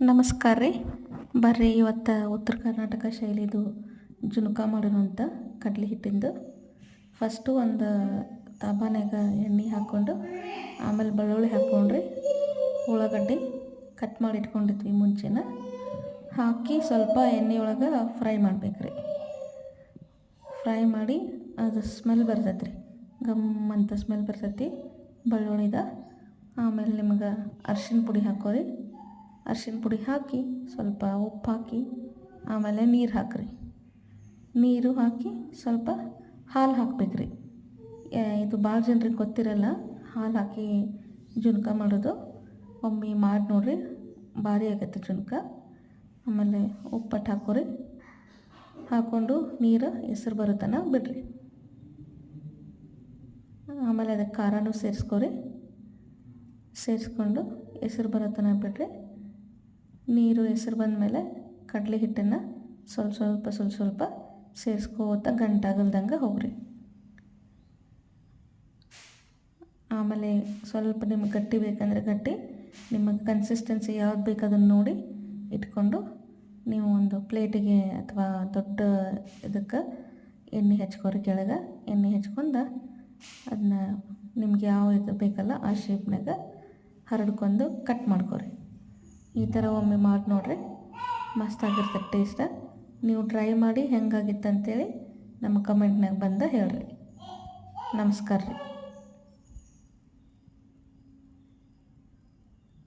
ನಮಸ್ಕಾರ ರೀ. ಬರ್ರಿ ಇವತ್ತು ಉತ್ತರ ಕರ್ನಾಟಕ ಶೈಲಿದು ಜುನ್ಕ ಮಾಡೋಣಂತ. ಕಡಲೆ ಹಿಟ್ಟಿಂದು ಫಸ್ಟು ಒಂದು ತಾಬಾನ್ಯಾಗ ಎಣ್ಣೆ ಹಾಕ್ಕೊಂಡು ಆಮೇಲೆ ಬೆಳ್ಳುಳ್ಳಿ ಹಾಕ್ಕೊಂಡ್ರಿ, ಉಳ್ಳಾಗಡ್ಡಿ ಕಟ್ ಮಾಡಿ ಇಟ್ಕೊಂಡಿದ್ವಿ ಮುಂಚೆನ ಹಾಕಿ ಸ್ವಲ್ಪ ಎಣ್ಣೆ ಒಳಗೆ ಫ್ರೈ ಮಾಡ್ಬೇಕ್ರಿ. ಫ್ರೈ ಮಾಡಿ ಅದು ಸ್ಮೆಲ್ ಬರ್ತೈತೆ ರೀ, ಗಮ್ ಅಂತ ಸ್ಮೆಲ್ ಬರ್ತೈತಿ ಬೆಳ್ಳುಳ್ಳಿದ. ಆಮೇಲೆ ನಿಮ್ಗೆ ಅರ್ಶಿಣ ಪುಡಿ ಹಾಕೋರಿ. ಅರ್ಶಿಣ ಪುಡಿ ಹಾಕಿ ಸ್ವಲ್ಪ ಉಪ್ಪು ಹಾಕಿ ಆಮೇಲೆ ನೀರು ಹಾಕ್ರಿ. ನೀರು ಹಾಕಿ ಸ್ವಲ್ಪ ಹಾಲು ಹಾಕ್ಬೇಕ್ರಿ. ಇದು ಭಾಳ ಜನರಿಗೆ ಗೊತ್ತಿರಲ್ಲ ಹಾಲು ಹಾಕಿ ಜುನ್ಕ ಮಾಡೋದು. ಒಮ್ಮೆ ಮಾಡಿ ನೋಡ್ರಿ, ಭಾರಿ ಆಗೈತೆ ಜುನ್ಕ. ಆಮೇಲೆ ಉಪ್ಪಟ್ಟು ಹಾಕೋರಿ, ಹಾಕ್ಕೊಂಡು ನೀರು ಹೆಸರು ಬರುತ್ತನ ಬಿಡ್ರಿ. ಆಮೇಲೆ ಅದಕ್ಕೆ ಖಾರನೂ ಸೇರಿಸ್ಕೊಂಡು ಹೆಸರು ಬರೋತನ ಬಿಡ್ರಿ. ನೀರು ಹೆಸರು ಬಂದಮೇಲೆ ಕಡಲೆ ಹಿಟ್ಟನ್ನು ಸ್ವಲ್ಪ ಸೇರಿಸ್ಕೋತ ಗಂಟಾಗಲ್ದಂಗೆ ಹೋಗ್ರಿ. ಆಮೇಲೆ ಸ್ವಲ್ಪ ನಿಮಗೆ ಗಟ್ಟಿ ಬೇಕಂದರೆ ಗಟ್ಟಿ, ನಿಮಗೆ ಕನ್ಸಿಸ್ಟೆನ್ಸಿ ಯಾವ್ದು ಬೇಕು ಅದನ್ನು ನೋಡಿ ಇಟ್ಕೊಂಡು ನೀವು ಒಂದು ಪ್ಲೇಟಿಗೆ ಅಥವಾ ದೊಡ್ಡ ಇದಕ್ಕೆ ಎಣ್ಣೆ ಹಚ್ಕೋರಿ. ಕೆಳಗೆ ಎಣ್ಣೆ ಹಚ್ಕೊಂಡು ಅದನ್ನ ನಿಮ್ಗೆ ಯಾವ ಇದು ಬೇಕಲ್ಲ ಆ ಶೇಪ್ನಾಗ ಹರಡ್ಕೊಂಡು ಕಟ್ ಮಾಡ್ಕೊರಿ. ಈ ಥರ ಒಮ್ಮೆ ಮಾಡಿ ನೋಡಿರಿ, ಮಸ್ತಾಗಿರ್ತದೆ ಟೇಸ್ಟ. ನೀವು ಟ್ರೈ ಮಾಡಿ ಹೆಂಗಾಗಿತ್ತು ಅಂತೇಳಿ ನಮ್ಮ ಕಮೆಂಟ್ನಾಗ ಬಂದು ಹೇಳ್ರಿ. ನಮಸ್ಕಾರ ರೀ.